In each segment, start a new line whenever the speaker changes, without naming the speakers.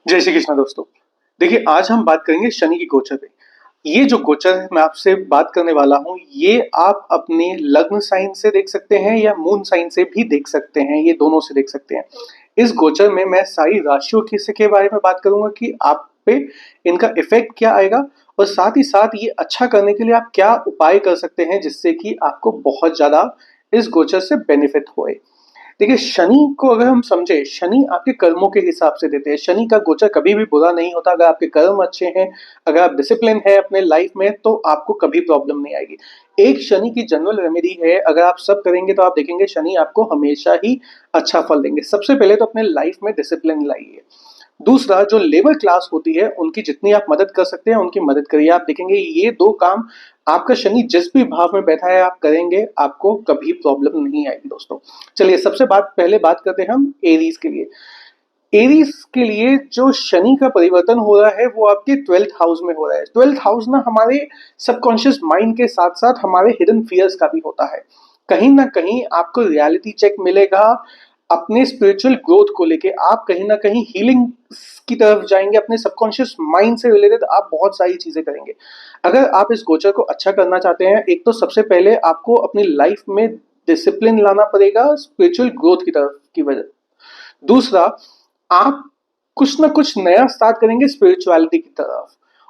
जय श्री कृष्ण दोस्तों। देखिए, आज हम बात करेंगे शनि की गोचर पे। ये जो गोचर है मैं आपसे बात करने वाला हूँ, ये आप अपने लग्न साइन से देख सकते हैं या मून साइन से भी देख सकते हैं, ये दोनों से देख सकते हैं। इस गोचर में मैं सारी राशियों के बारे में बात करूंगा कि आप पे इनका इफेक्ट क्या आएगा, और साथ ही साथ ये अच्छा करने के लिए आप क्या उपाय कर सकते हैं जिससे कि आपको बहुत ज्यादा इस गोचर से बेनिफिट होए। देखिए, शनि को अगर हम समझे, शनि आपके कर्मों के हिसाब से देते हैं। शनि का गोचर कभी भी बुरा नहीं होता। अगर आपके कर्म अच्छे हैं, अगर आप डिसिप्लिन है अपने लाइफ में, तो आपको कभी प्रॉब्लम नहीं आएगी। एक शनि की जनरल रेमेडी है, अगर आप सब करेंगे तो आप देखेंगे शनि आपको हमेशा ही अच्छा फल देंगे। सबसे पहले तो अपने लाइफ में डिसिप्लिन लाइए। दूसरा, जो लेबर क्लास होती है उनकी जितनी आप मदद कर सकते हैं उनकी मदद करिए। आप देखेंगे ये दो काम, आपका शनि जिस भी भाव में बैठा है आप करेंगे, आपको कभी प्रॉब्लम नहीं आएगी दोस्तों। चलिए, सबसे पहले बात करते हैं हम एरीज के लिए। एरीज के लिए जो शनि का परिवर्तन हो रहा है वो आपके 12th हाउस में हो रहा है। 12th हाउस ना हमारे सबकॉन्शियस माइंड के साथ साथ हमारे हिडन फियर्स का भी होता है। कहीं ना कहीं आपको रियलिटी चेक मिलेगा अपने स्पिरिचुअल ग्रोथ को लेके। आप कहीं ना कहीं हीलिंग की तरफ जाएंगे, अपने सबकॉन्शियस माइंड से रिलेटेड आप बहुत सारी चीजें करेंगे। अगर आप इस गोचर को अच्छा करना चाहते हैं, एक तो सबसे पहले आपको अपनी लाइफ में डिसिप्लिन लाना पड़ेगा स्पिरिचुअल ग्रोथ की तरफ की वजह। दूसरा, आप कुछ ना कुछ नया स्टार्ट करेंगे स्पिरिचुअलिटी की तरफ,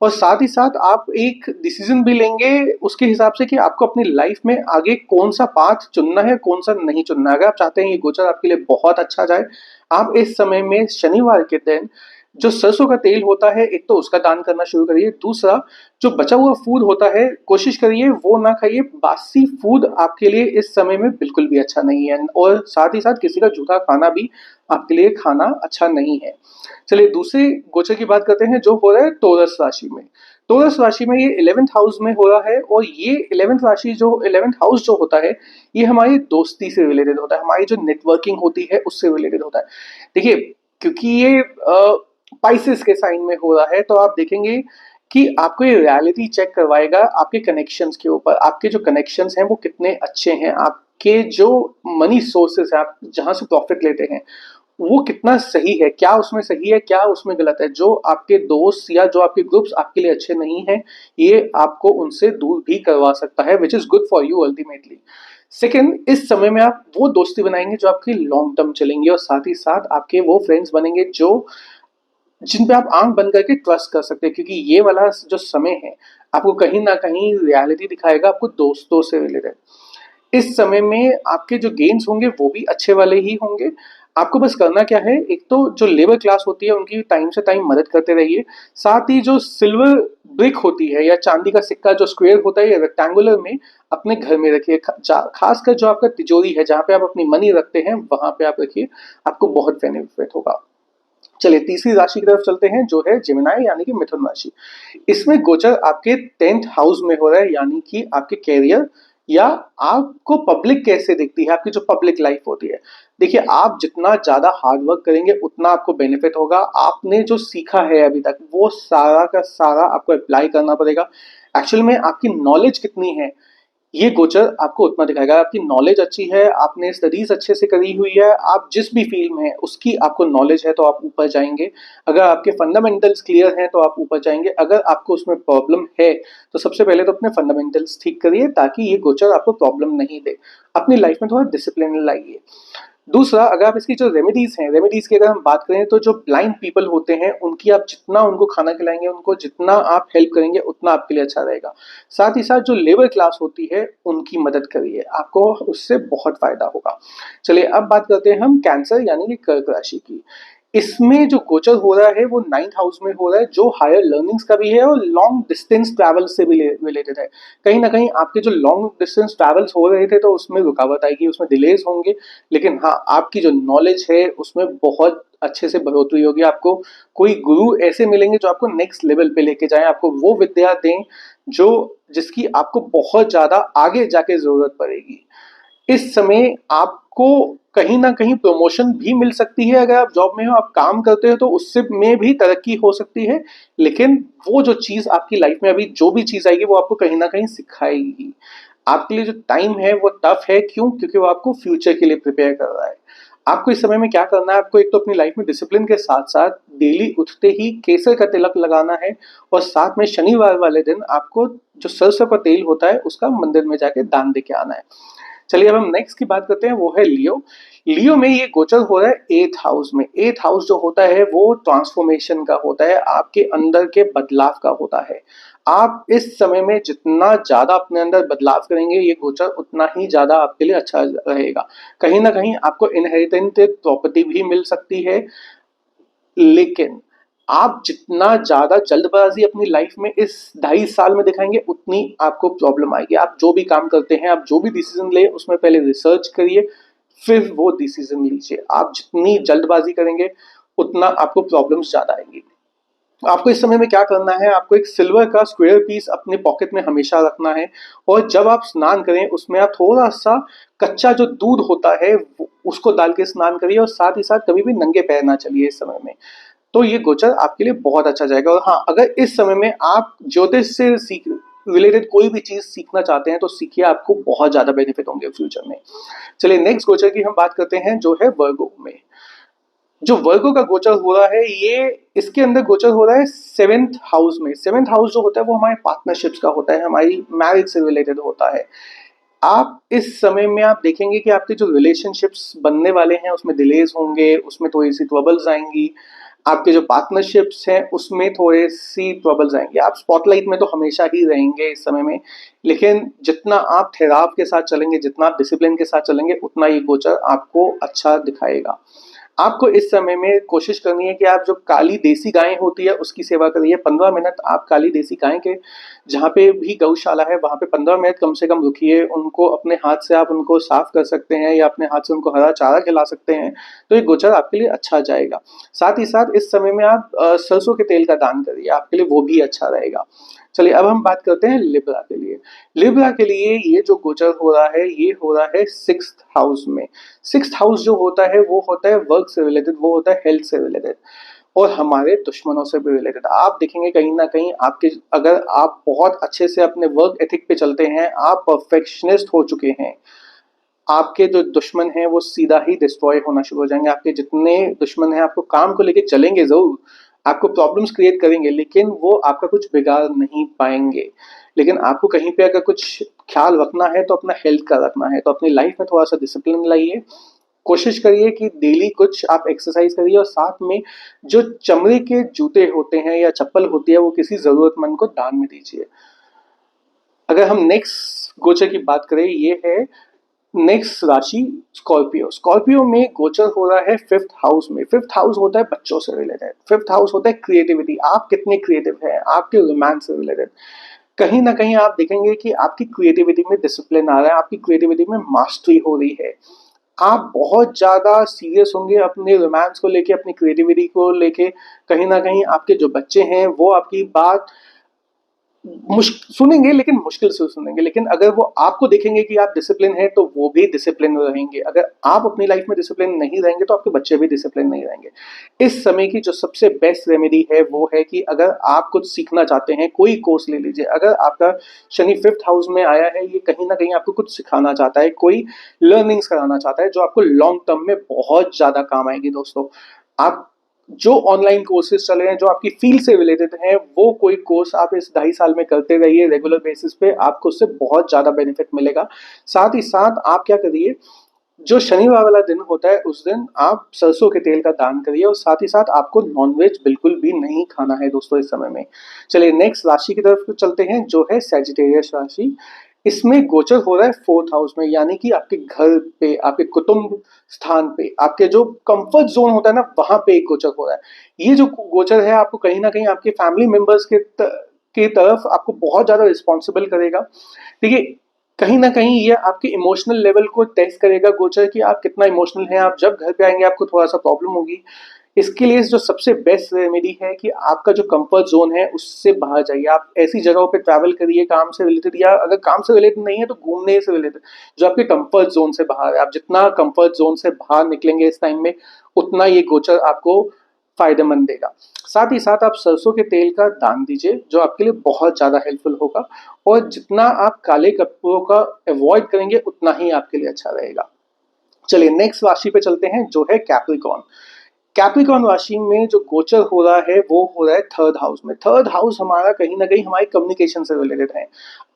और साथ ही साथ आप एक डिसीजन भी लेंगे उसके हिसाब से कि आपको अपनी लाइफ में आगे कौन सा पाथ चुनना है, कौन सा नहीं चुनना है। अगर आप चाहते हैं ये गोचर आपके लिए बहुत अच्छा जाए, आप इस समय में शनिवार के दिन जो सरसों का तेल होता है, एक तो उसका दान करना शुरू करिए। दूसरा, जो बचा हुआ फूड होता है कोशिश करिए वो ना खाइए। बासी फूड आपके लिए इस समय में बिल्कुल भी अच्छा नहीं है, और साथ ही साथ किसी का जूठा खाना भी आपके लिए खाना अच्छा नहीं है। चलिए, दूसरे गोचर की बात करते हैं जो हो रहा है टोरस राशि में। टोरस राशि में ये 11th हाउस में हो रहा है, और ये 11th हाउस जो होता है, ये हमारी दोस्ती से रिलेटेड होता है, हमारी जो नेटवर्किंग होती है उससे रिलेटेड होता है। देखिए, क्योंकि ये पाइसेस के साइन में हो रहा है, तो आप देखेंगे कि आपको ये रियलिटी चेक करवाएगा आपके कनेक्शंस के ऊपर। आपके जो कनेक्शंस हैं वो कितने अच्छे हैं, आपके जो मनी सोर्सेस है, आप जहां से प्रॉफिट लेते हैं, वो कितना सही है, क्या उसमें सही है, क्या उसमें गलत है। जो आपके दोस्त या जो आपके ग्रुप्स आपके लिए अच्छे नहीं हैं, ये आपको उनसे दूर भी करवा सकता है, which is good for you ultimately. Second, इस समय में आप वो दोस्ती बनाएंगे जो आपकी लॉन्ग टर्म चलेंगे, और साथ ही साथ आपके वो फ्रेंड्स बनेंगे जो जिन पे आप आंख बंद करके ट्रस्ट कर सकते हैं, क्योंकि ये वाला जो समय है आपको कहीं ना कहीं रियलिटी दिखाएगा आपको दोस्तों से रिलेटेड। इस समय में आपके जो गेन्स होंगे वो भी अच्छे वाले ही होंगे। आपको बस करना क्या है, एक तो जो लेबर क्लास होती है उनकी टाइम से टाइम मदद करते रहिए। साथ ही जो सिल्वर ब्रिक होती है या चांदी का सिक्का जो स्क्वायर होता है या रेक्टेंगुलर में, अपने घर में रखिए। खासकर जो आपका तिजोरी है जहाँ पे आप अपनी मनी रखते हैं वहां पे आप रखिए, आपको बहुत बेनिफिट होगा। चलिए, तीसरी राशि की तरफ चलते हैं जो है जिमिनाई यानी कि मिथुन राशि। इसमें गोचर आपके 10th हाउस में हो रहा है, यानी कि आपके कैरियर या आपको पब्लिक कैसे दिखती है, आपकी जो पब्लिक लाइफ होती है। देखिए, आप जितना ज्यादा हार्ड वर्क करेंगे उतना आपको बेनिफिट होगा। आपने जो सीखा है अभी तक वो सारा का सारा आपको अप्लाई करना पड़ेगा। एक्चुअल में आपकी नॉलेज कितनी है ये गोचर आपको उतना दिखाएगा। आपकी नॉलेज अच्छी है, आपने स्टडीज अच्छे से करी हुई है, आप जिस भी फील्ड में है उसकी आपको नॉलेज है तो आप ऊपर जाएंगे। अगर आपके फंडामेंटल्स क्लियर हैं तो आप ऊपर जाएंगे। अगर आपको उसमें प्रॉब्लम है तो सबसे पहले तो अपने फंडामेंटल्स ठीक करिए ताकि ये गोचर आपको प्रॉब्लम नहीं दे। अपनी लाइफ में थोड़ा डिसिप्लिन लाइए। दूसरा, अगर आप इसकी जो रेमेडीज हैं, रेमेडीज की अगर हम बात करें तो जो ब्लाइंड पीपल होते हैं उनकी आप जितना उनको खाना खिलाएंगे, उनको जितना आप हेल्प करेंगे उतना आपके लिए अच्छा रहेगा। साथ ही साथ जो लेबर क्लास होती है उनकी मदद करिए, आपको उससे बहुत फायदा होगा। चलिए, अब बात करते हैं हम कैंसर यानी कि कर्क राशि की। इसमें जो गोचर हो रहा है वो 9th हाउस में हो रहा है, जो हायर लर्निंग्स का भी है और लॉन्ग डिस्टेंस ट्रैवल से भी रिलेटेड है। कहीं ना कहीं आपके जो लॉन्ग डिस्टेंस ट्रैवल्स हो रहे थे तो उसमें रुकावट आएगी, उसमें डिलेज होंगे, लेकिन हाँ, आपकी जो नॉलेज है उसमें बहुत अच्छे से बढ़ोतरी होगी। आपको कोई गुरु ऐसे मिलेंगे जो आपको नेक्स्ट लेवल पे लेके जाएं, आपको वो विद्या दें जो जिसकी आपको बहुत ज्यादा आगे जाके जरूरत पड़ेगी। इस समय आपको कहीं ना कहीं प्रमोशन भी मिल सकती है। अगर आप जॉब में हो, आप काम करते हो, तो उससे में भी तरक्की हो सकती है। लेकिन वो जो चीज आपकी लाइफ में अभी जो भी चीज आएगी वो आपको कहीं ना कहीं सिखाएगी। आपके लिए जो टाइम है वो टफ है, क्यों? क्योंकि वो आपको फ्यूचर के लिए प्रिपेयर कर रहा है। आपको इस समय में क्या करना है, आपको एक तो अपनी लाइफ में डिसिप्लिन के साथ साथ डेली उठते ही केसर का तिलक लगाना है, और साथ में शनिवार वाले दिन आपको जो सरसों का तेल होता है उसका मंदिर में जाके दान दे के आना है। चलिए अब हम नेक्स्ट की बात करते हैं, वो है लियो। लियो में ये गोचर हो रहा है 8th हाउस में। 8th हाउस जो होता है वो ट्रांसफॉर्मेशन का होता है, आपके अंदर के बदलाव का होता है। आप इस समय में जितना ज्यादा अपने अंदर बदलाव करेंगे ये गोचर उतना ही ज्यादा आपके लिए अच्छा रहेगा। कहीं ना कहीं आपको इनहेरिटेड प्रॉपर्टी भी मिल सकती है, लेकिन आप जितना ज्यादा जल्दबाजी अपनी लाइफ में इस 2.5 साल में दिखाएंगे उतनी आपको प्रॉब्लम आएगी। आप जो भी काम करते हैं, आप जो भी डिसीजन ले, उसमें पहले रिसर्च करिए, फिर वो डिसीजन लीजिए। आप जितनी जल्दबाजी करेंगे उतना आपको प्रॉब्लम्स ज्यादा आएंगी। आपको इस समय में क्या करना है, आपको एक सिल्वर का स्क्वायर पीस अपने पॉकेट में हमेशा रखना है, और जब आप स्नान करें उसमें आप थोड़ा सा कच्चा जो दूध होता है उसको डाल के स्नान करिए, और साथ ही साथ कभी भी नंगे पैर ना चलिए इस समय में। तो ये गोचर आपके लिए बहुत अच्छा जाएगा। और हाँ, अगर इस समय में आप ज्योतिष से सीख रिलेटेड कोई भी चीज सीखना चाहते हैं तो सीखिए, आपको बहुत ज्यादा बेनिफिट होंगे फ्यूचर में। चलिए नेक्स्ट गोचर की हम बात करते हैं, जो है वर्गो में। जो वर्गो का गोचर हो रहा है, ये इसके अंदर गोचर हो रहा है 7th हाउस में। 7th हाउस जो होता है वो हमारे पार्टनरशिप्स का होता है, हमारी मैरिज से रिलेटेड होता है। आप इस समय में आप देखेंगे कि आपके जो रिलेशनशिप्स बनने वाले हैं उसमें डिलेज होंगे, उसमें थोड़ी सी ट्रबल्स आएंगी। आपके जो पार्टनरशिप्स हैं उसमें थोड़ी सी ट्रबल्स आएंगी। आप स्पॉटलाइट में तो हमेशा ही रहेंगे इस समय में, लेकिन जितना आप ठहराव के साथ चलेंगे, जितना आप डिसिप्लिन के साथ चलेंगे, उतना ये गोचर आपको अच्छा दिखाएगा। आपको इस समय में कोशिश करनी है कि आप जो काली देसी गाय होती है उसकी सेवा करिए। 15 मिनट आप काली देसी गाय के जहाँ पे भी गौशाला है वहाँ पे 15 मिनट कम से कम रुकिए। उनको अपने हाथ से आप उनको साफ कर सकते हैं, या अपने हाथ से उनको हरा चारा खिला सकते हैं, तो ये गोचर आपके लिए अच्छा जाएगा। साथ ही साथ इस समय में आप सरसों के तेल का दान करिए, आपके लिए वो भी अच्छा रहेगा। चलिए अब हम बात करते हैं लिब्रा के लिए। लिब्रा के लिए ये जो गोचर हो रहा है ये हो रहा है 6th हाउस में। 6th हाउस जो होता है वो होता है वर्क से रिलेटेड, वो होता है हेल्थ से रिलेटेड, और हमारे दुश्मनों से भी रिलेटेड। आप देखेंगे कहीं ना कहीं आपके, अगर आप बहुत अच्छे से अपने वर्क एथिक पे चलते हैं, आप परफेक्शनिस्ट हो चुके हैं, आपके जो दुश्मन हैं वो सीधा ही डिस्ट्रॉय होना शुरू हो जाएंगे। आपके जितने दुश्मन हैं आपको काम को लेके चलेंगे जरूर, आपको प्रॉब्लम्स क्रिएट करेंगे, लेकिन वो आपका कुछ बिगाड़ नहीं पाएंगे। लेकिन आपको कहीं पे अगर कुछ ख्याल रखना है तो अपना हेल्थ का रखना है, तो अपनी लाइफ में थोड़ा सा डिसिप्लिन लाइए। कोशिश करिए कि डेली कुछ आप एक्सरसाइज करिए, और साथ में जो चमड़े के जूते होते हैं या चप्पल होती है वो किसी जरूरतमंद को दान में दीजिए। अगर हम नेक्स्ट गोचर की बात करें, ये है नेक्स्ट राशि स्कॉर्पियो। स्कॉर्पियो में गोचर हो रहा है 5th हाउस में। 5th हाउस होता है बच्चों से रिलेटेड, 5th हाउस होता है क्रिएटिविटी, आप कितने क्रिएटिव हैं, आपके रोमांस से रिलेटेड। कहीं ना कहीं आप देखेंगे कि आपकी क्रिएटिविटी में डिसिप्लिन आ रहा है, आपकी क्रिएटिविटी में मास्टरी हो रही है। आप बहुत ज्यादा सीरियस होंगे अपने रोमांस को लेके, अपनी क्रिएटिविटी को लेके। कहीं ना कहीं आपके जो बच्चे हैं वो आपकी बात सुनेंगे, लेकिन मुश्किल से सुनेंगे। लेकिन अगर वो आपको देखेंगे कि आप डिसिप्लिन है तो वो भी डिसिप्लिन में रहेंगे। अगर आप अपनी लाइफ में डिसिप्लिन नहीं रहेंगे तो आपके बच्चे भी डिसिप्लिन नहीं रहेंगे। इस समय की जो सबसे बेस्ट रेमेडी है वो है कि अगर आप कुछ सीखना चाहते हैं, कोई कोर्स ले लीजिए। अगर आपका शनि 5th हाउस में आया है, ये कहीं ना कहीं आपको कुछ सिखाना चाहता है, कोई लर्निंग्स कराना चाहता है जो आपको लॉन्ग टर्म में बहुत ज्यादा काम आएगी दोस्तों। आप जो ऑनलाइन कोर्सेज चले हैं जो आपकी फील्ड से रिलेटेड हैं, वो कोई कोर्स आप इस 2.5 साल में करते रहिए रेगुलर बेसिस पे, आपको उससे बहुत ज्यादा बेनिफिट मिलेगा। साथ ही साथ आप क्या करिए, जो शनिवार वाला दिन होता है उस दिन आप सरसों के तेल का दान करिए, और साथ ही साथ आपको नॉनवेज बिल्कुल भी नहीं खाना है दोस्तों इस समय में। चलिए नेक्स्ट राशि की तरफ चलते हैं, जो है सैजिटेरियस राशि। इसमें गोचर हो रहा है 4th हाउस में, यानी कि आपके घर पे, आपके कुटुंब स्थान पे, आपके जो कंफर्ट जोन होता है ना, वहां पे एक गोचर हो रहा है। ये जो गोचर है आपको कहीं ना कहीं आपके फैमिली मेंबर्स के तरफ आपको बहुत ज्यादा रिस्पॉन्सिबल करेगा। देखिए कहीं ना कहीं ये आपके इमोशनल लेवल को टेस्ट करेगा गोचर, कि आप कितना इमोशनल हैं। आप जब घर पे आएंगे आपको थोड़ा सा प्रॉब्लम होगी। इसके लिए जो सबसे बेस्ट रेमेडी है कि आपका जो कंफर्ट जोन है उससे बाहर जाइए। आप ऐसी जगहों पे ट्रैवल करिए काम से रिलेटेड, या अगर काम से रिलेटेड नहीं है तो घूमने से रिलेटेड, जो आपके कंफर्ट जोन से बाहर है। आप जितना कंफर्ट जोन से बाहर निकलेंगे इस टाइम में, उतना ये गोचर आपको फायदेमंद देगा। साथ ही साथ आप सरसों के तेल का दान दीजिए, जो आपके लिए बहुत ज्यादा हेल्पफुल होगा। और जितना आप काले कपड़ों का अवॉइड करेंगे उतना ही आपके लिए अच्छा रहेगा। चलिए नेक्स्ट राशि पे चलते हैं जो है कैप्रिकॉर्न। कैप्रिकॉर्न राशि में जो गोचर हो रहा है वो हो रहा है थर्ड हाउस में। थर्ड हाउस हमारा कहीं ना कहीं हमारे कम्युनिकेशन से रिलेटेड है।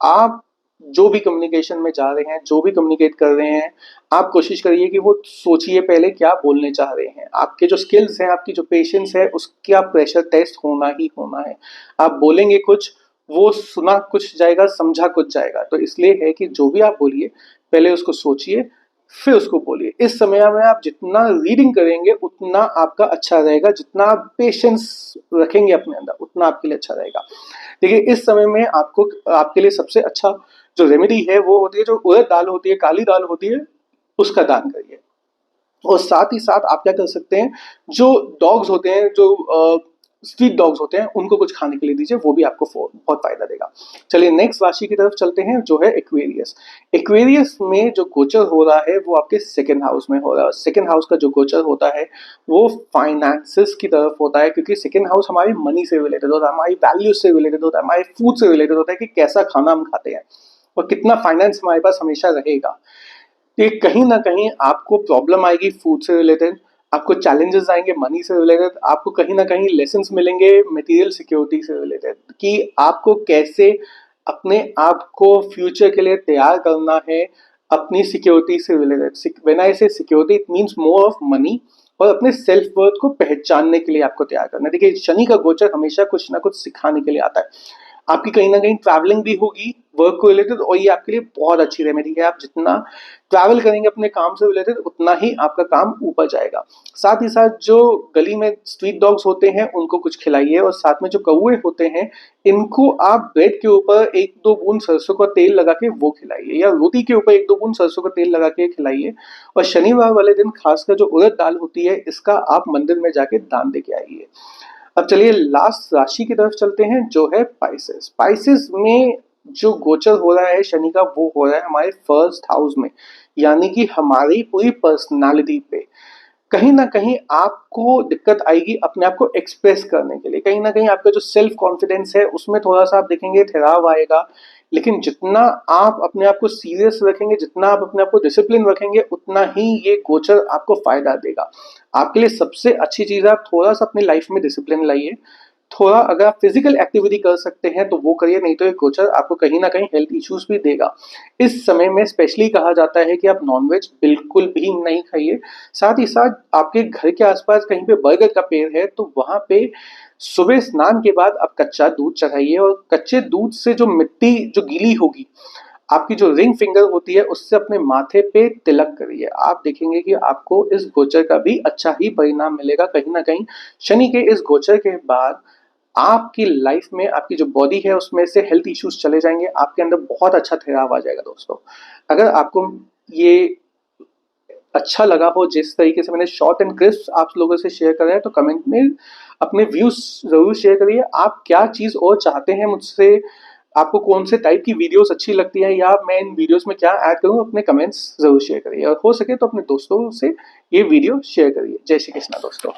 आप जो भी कम्युनिकेशन में जा रहे हैं, जो भी कम्युनिकेट कर रहे हैं, आप कोशिश करिए कि वो सोचिए पहले क्या बोलने चाह रहे हैं। आपके जो स्किल्स हैं, आपकी जो पेशेंस है, उसका प्रेशर टेस्ट होना ही होना है। आप बोलेंगे कुछ, वो सुना कुछ जाएगा, समझा कुछ जाएगा। तो इसलिए है कि जो भी आप बोलिए पहले उसको सोचिए, फिर उसको बोलिए। इस समय में आप जितना रीडिंग करेंगे उतना आपका अच्छा रहेगा, जितना आप पेशेंस रखेंगे अपने अंदर उतना आपके लिए अच्छा रहेगा। देखिए इस समय में आपको आपके लिए सबसे अच्छा जो रेमेडी है वो होती है, जो उड़द दाल होती है, काली दाल होती है, उसका दान करिए। और साथ ही साथ आप क्या कर सकते हैं, जो डॉग्स होते हैं, जो स्ट्रीट डॉग्स होते हैं, उनको कुछ खाने के लिए दीजिए, वो भी आपको बहुत फायदा देगा। चलिए नेक्स्ट राशि की तरफ चलते हैं जो है एक्वेरियस। एक्वेरियस में जो गोचर हो रहा है वो आपके सेकंड हाउस में हो रहा है। सेकंड हाउस का जो गोचर होता है वो फाइनेंसेस की तरफ होता है, क्योंकि सेकंड हाउस हमारी मनी से रिलेटेड होता है, हमारी वैल्यूज से रिलेटेड होता है, हमारे फूड से रिलेटेड होता है कि कैसा खाना हम खाते हैं और कितना फाइनेंस हमारे पास हमेशा रहेगा। ये कहीं ना कहीं आपको प्रॉब्लम आएगी फूड से रिलेटेड, आपको चैलेंजेस आएंगे मनी से रिलेटेड, आपको कहीं ना कहीं लेसन्स मिलेंगे मटेरियल सिक्योरिटी से रिलेटेड कि आपको कैसे अपने आप को फ्यूचर के लिए तैयार करना है अपनी सिक्योरिटी से रिलेटेड। व्हेन आई से security it means more of money, और अपने सेल्फ वर्थ को पहचानने के लिए आपको तैयार करना है। देखिए शनि का गोचर हमेशा कुछ ना कुछ सिखाने के लिए आता है। आपकी कहीं ना कहीं ट्रैवलिंग भी होगी वर्क को रिलेटेड, और ये आपके लिए बहुत अच्छी रेमेडी है। आप जितना ट्रैवल करेंगे अपने काम से रिलेटेड उतना ही आपका काम ऊपर जाएगा। साथ ही साथ जो गली में स्ट्रीट डॉग्स होते हैं उनको कुछ खिलाइए, और साथ में जो कौवे होते हैं इनको आप ब्रेड के ऊपर एक दो बूंद सरसों का तेल लगा के वो खिलाइए, या रोटी के ऊपर एक दो बूंद सरसों का तेल लगा के खिलाइए। और शनिवार वाले दिन खासकर जो उड़द दाल होती है इसका आप मंदिर में जाके दान दे के आइए। अब चलिए लास्ट राशि की तरफ चलते हैं जो है पाइसेस। पाइसेस में जो गोचर हो रहा है शनि का वो हो रहा है हमारे फर्स्ट हाउस में, यानी कि हमारी पूरी पर्सनालिटी पे कहीं ना कहीं आपको दिक्कत आएगी अपने आप को एक्सप्रेस करने के लिए। कहीं ना कहीं आपका जो सेल्फ कॉन्फिडेंस है उसमें थोड़ा सा आप देखेंगे ठहराव आएगा। लेकिन जितना आप अपने आप को सीरियस रखेंगे, जितना आप अपने आप को डिसिप्लिन रखेंगे, उतना ही ये गोचर आपको फायदा देगा। आपके लिए सबसे अच्छी चीज है आप थोड़ा सा अपनी लाइफ में डिसिप्लिन लाइए। थोड़ा अगर आप फिजिकल एक्टिविटी कर सकते हैं तो वो करिए, नहीं तो ये गोचर आपको कहीं ना कहीं हेल्थ इश्यूज भी देगा। इस समय में स्पेशली कहा जाता है कि आप नॉनवेज बिल्कुल भी नहीं खाइए। साथ ही साथ आपके घर के आसपास कहीं पे बरगद का पेड़ है तो वहां पे सुबह स्नान के बाद आप कच्चा दूध चढ़ाइए, और कच्चे दूध से जो मिट्टी जो गीली होगी आपकी जो रिंग फिंगर होती है उससे अपने माथे पे तिलक करिए। आप देखेंगे कि आपको इस गोचर का भी अच्छा ही परिणाम मिलेगा। कहीं ना कहीं शनि के इस गोचर के बाद आपकी लाइफ में आपकी जो बॉडी है उसमें से हेल्थ इश्यूज चले जाएंगे, आपके अंदर बहुत अच्छा ठहराव आ जाएगा। दोस्तों अगर आपको ये अच्छा लगा हो, जिस तरीके से मैंने शॉर्ट एंड क्रिस्प आप लोगों से शेयर करा है, तो कमेंट में अपने व्यूज जरूर शेयर करिए। आप क्या चीज और चाहते हैं मुझसे, आपको कौन से टाइप की वीडियोस अच्छी लगती है, या मैं इन वीडियोस में क्या ऐड करूं, अपने कमेंट्स जरूर शेयर करिए। और हो सके तो अपने दोस्तों से ये वीडियो शेयर करिए। जय श्री कृष्णा दोस्तों।